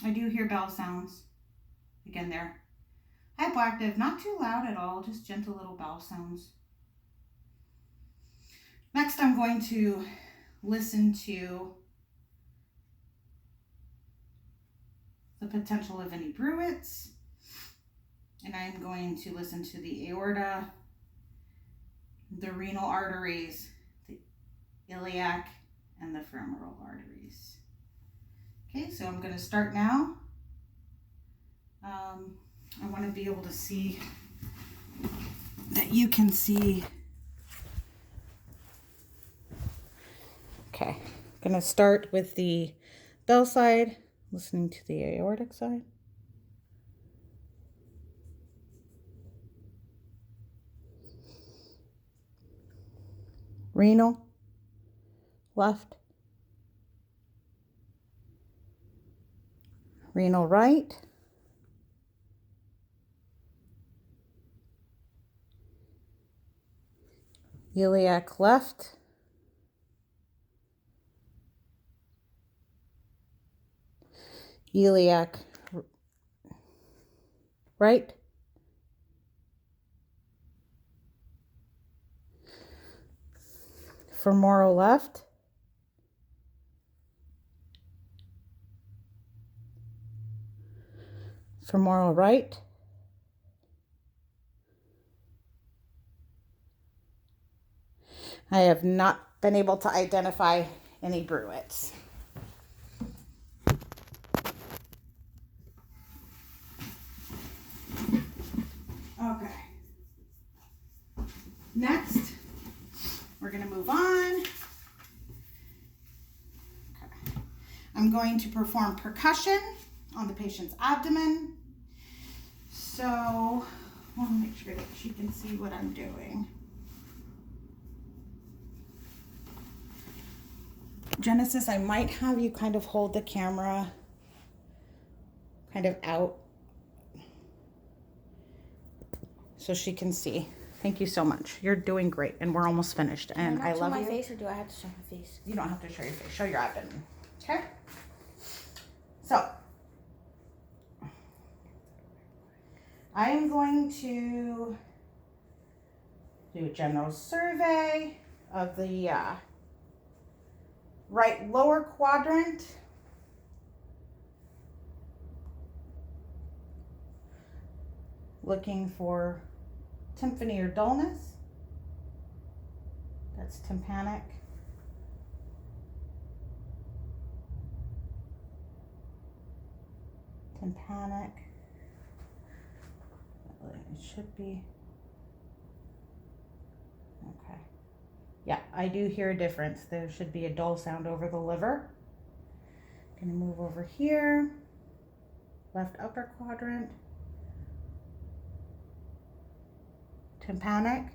I do hear bell sounds. Again, they're hypoactive, not too loud at all, just gentle little bell sounds. Next, I'm going to listen to the potential of any bruits, and I'm going to listen to the aorta, the renal arteries, the iliac, and the femoral arteries. Okay, so I'm going to start now. I want to be able to see that you can see. Okay, I'm going to start with the bell side, listening to the aortic side. Renal, left. Renal right. Iliac left. Iliac right. Femoral left. Femoral right. I have not been able to identify any bruits. Okay. Next, we're going to move on. Okay. I'm going to perform percussion on the patient's abdomen. So, I want to make sure that she can see what I'm doing. Genesis, I might have you kind of hold the camera kind of out so she can see. Thank you so much. You're doing great, and we're almost finished. And I love you. Show my face, or do I have to show my face? You don't have to show your face. Show your abdomen. Okay. So I am going to do a general survey of the right lower quadrant. Looking for tympany or dullness. That's tympanic. Tympanic. It should be. Okay. Yeah, I do hear a difference. There should be a dull sound over the liver. Gonna move over here. Left upper quadrant. Tympanic.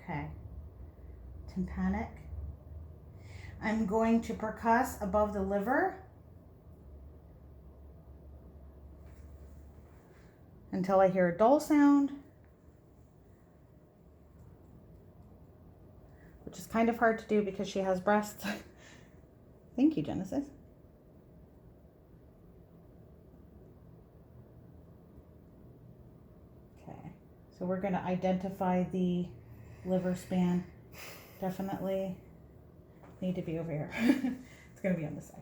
Okay. Tympanic. I'm going to percuss above the liver until I hear a dull sound, which is kind of hard to do because she has breasts. Thank you, Genesis. Okay, so we're going to identify the liver span. Definitely need to be over here. It's going to be on this side.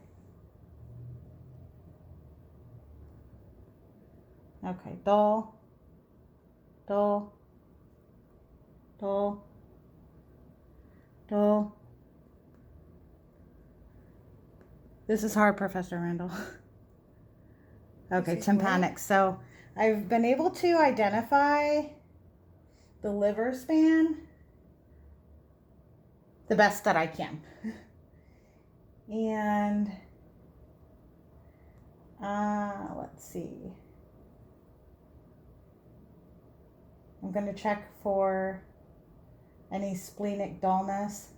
Okay, dull, dull, dull, dull. This is hard, Professor Randall. Okay, tympanic. So I've been able to identify the liver span the best that I can. And let's see. I'm going to check for any splenic dullness.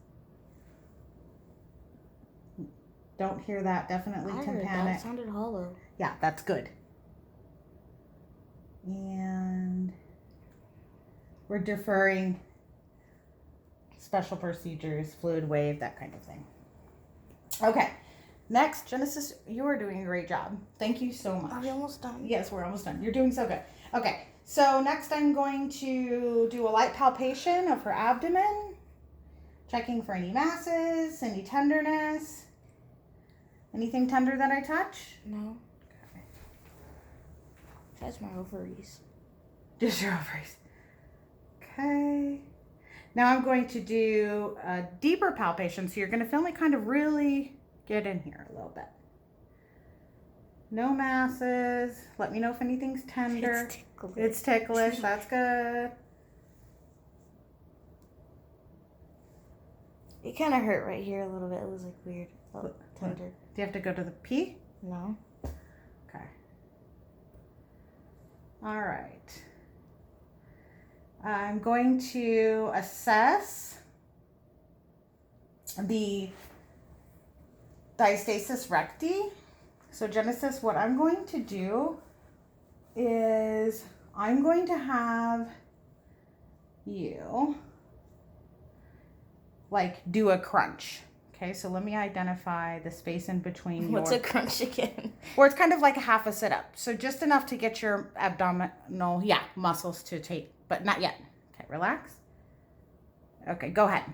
Don't hear that. Definitely tympanic. That sounded hollow. Yeah, that's good. And we're deferring special procedures, fluid wave, that kind of thing. Okay. Next, Genesis, you are doing a great job. Thank you so much. Are we almost done? Yes, we're almost done. You're doing so good. Okay, so next I'm going to do a light palpation of her abdomen, checking for any masses, any tenderness. Anything tender that I touch? No. Okay. That's my ovaries. Just your ovaries. Okay. Now I'm going to do a deeper palpation, so you're going to feel me kind of really get in here a little bit. No masses. Let me know if anything's tender. It's ticklish. It's ticklish. That's good. It kind of hurt right here a little bit. It was like weird. Felt tender. Do you have to go to the pee? No. Okay. All right. I'm going to assess the diastasis recti. So Genesis, what I'm going to do is I'm going to have you like do a crunch. Okay, so let me identify the space in between. What's a crunch again? Or it's kind of like a half a sit-up. So just enough to get your abdominal, muscles to take, but not yet. Okay, relax. Okay, go ahead.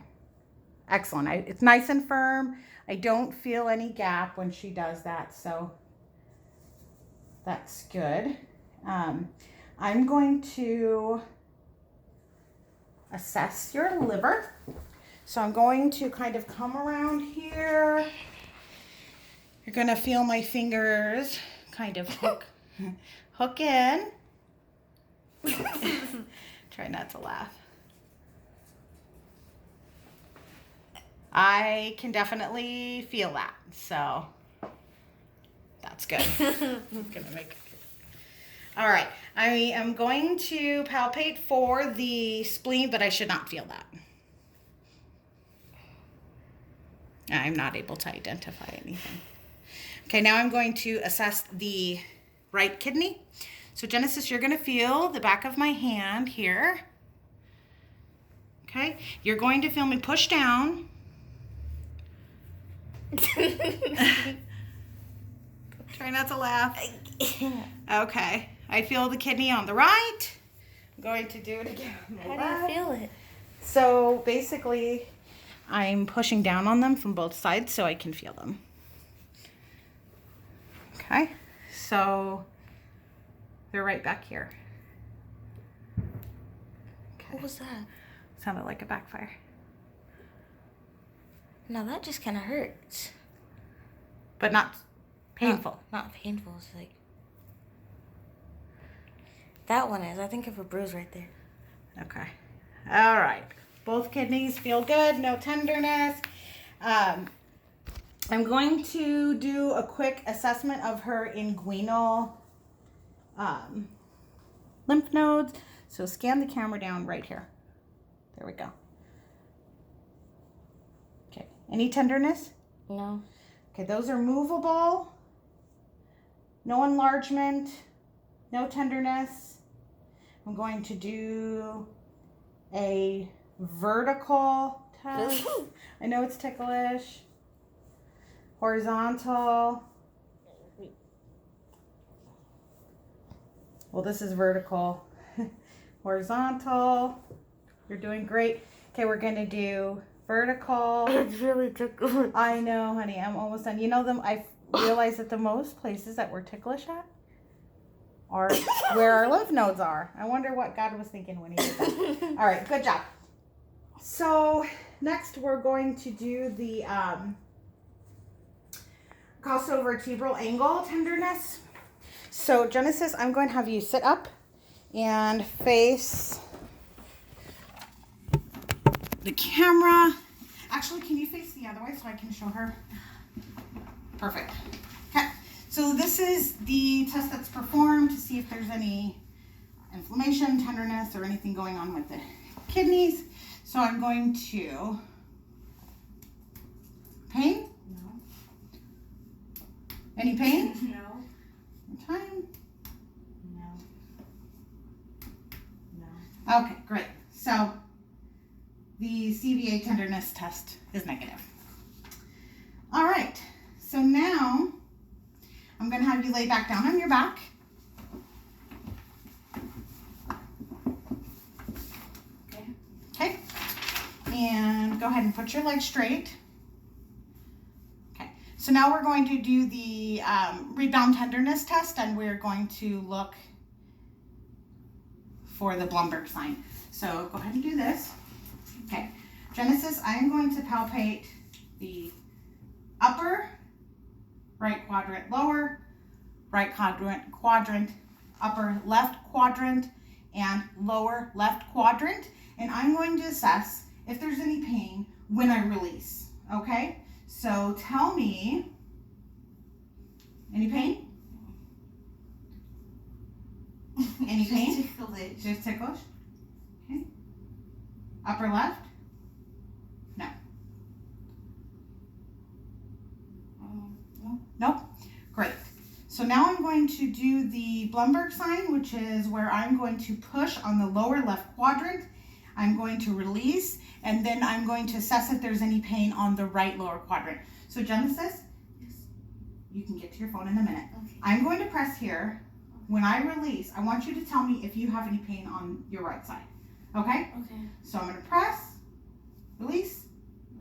Excellent. It's nice and firm. I don't feel any gap when she does that, so that's good. I'm going to assess your liver. So I'm going to kind of come around here. You're going to feel my fingers kind of hook in. Try not to laugh. I can definitely feel that, so that's good. I'm gonna make it good. All right, I am going to palpate for the spleen, but I should not feel that. I'm not able to identify anything. Okay, now I'm going to assess the right kidney. So Genesis, you're gonna feel the back of my hand here. Okay, you're going to feel me push down. Try not to laugh. Okay, I feel the kidney on the right. I'm going to do it again on the left. How do you feel it? So basically, I'm pushing down on them from both sides so I can feel them. Okay, so they're right back here. Okay. What was that? Sounded like a backfire. No, that just kind of hurts. But not painful. Not painful. It's like that one is. I think of a bruise right there. Okay. All right. Both kidneys feel good. No tenderness. I'm going to do a quick assessment of her inguinal lymph nodes. So scan the camera down right here. There we go. Okay. Any tenderness? No. Okay, those are movable. No enlargement. No tenderness. I'm going to do a vertical test. I know it's ticklish. Horizontal. Well, this is vertical. Horizontal. You're doing great. Okay, we're going to do vertical. It's really ticklish. I know, honey. I'm almost done. You know them. I realized that the most places that we're ticklish at are where our lymph nodes are. I wonder what God was thinking when he did that. All right, good job. So next we're going to do the costovertebral angle tenderness. So Genesis, I'm going to have you sit up and face the camera. Actually, can you face the other way so I can show her? Perfect. Okay. So this is the test that's performed to see if there's any inflammation, tenderness, or anything going on with the kidneys. So I'm going to... Pain? No. Any pain? No. Time? No. No. Okay, great. So these CVA tenderness test is negative. All right, so now I'm going to have you lay back down on your back. Okay, and go ahead and put your legs straight. Okay, so now we're going to do the rebound tenderness test, and we're going to look for the Blumberg sign. So go ahead and do this. Okay, Genesis, I am going to palpate the upper right quadrant, lower right quadrant, upper left quadrant, and lower left quadrant. And I'm going to assess if there's any pain when I release. Okay, so tell me, any pain? Any pain? Just ticklish. Okay. Upper left? No. No. Nope. Great. So now I'm going to do the Blumberg sign, which is where I'm going to push on the lower left quadrant. I'm going to release, and then I'm going to assess if there's any pain on the right lower quadrant. So Genesis, Yes. you can get to your phone in a minute. Okay. I'm going to press here. When I release, I want you to tell me if you have any pain on your right side. Okay? Okay. So I'm going to press, release.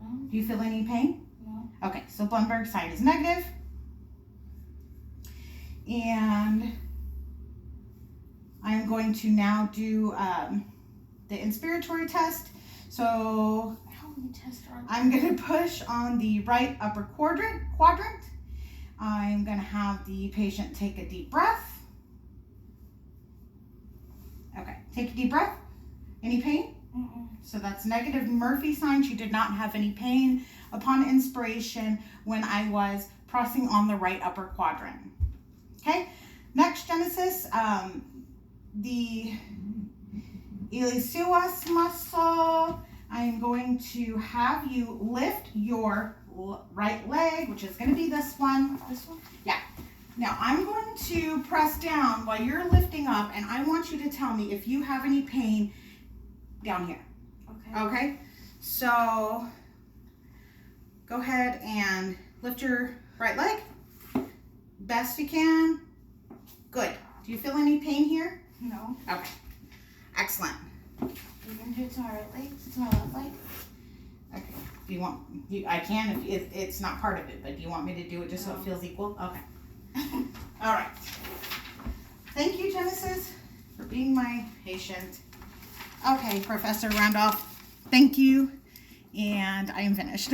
No. Do you feel any pain? No. Okay, so Blumberg sign is negative. And I'm going to now do the inspiratory test. So How many tests are there? I'm going to push on the right upper quadrant. I'm going to have the patient take a deep breath. Okay, take a deep breath. Any pain? So that's negative Murphy sign. She did not have any pain upon inspiration when I was pressing on the right upper quadrant. Okay, next Genesis, the iliopsoas muscle. I'm going to have you lift your right leg, which is going to be this one. This one? Yeah. Now I'm going to press down while you're lifting up, and I want you to tell me if you have any pain down here. Okay. Okay? So go ahead and lift your right leg. Best you can. Good. Do you feel any pain here? No. Okay. Excellent. You're gonna do it to my right leg? To my left leg? Okay. Do you want, I can if it's not part of it, but do you want me to do it just so it No. feels equal? Okay. All right. Thank you, Genesis, for being my patient. Okay, Professor Randolph, thank you, and I am finished.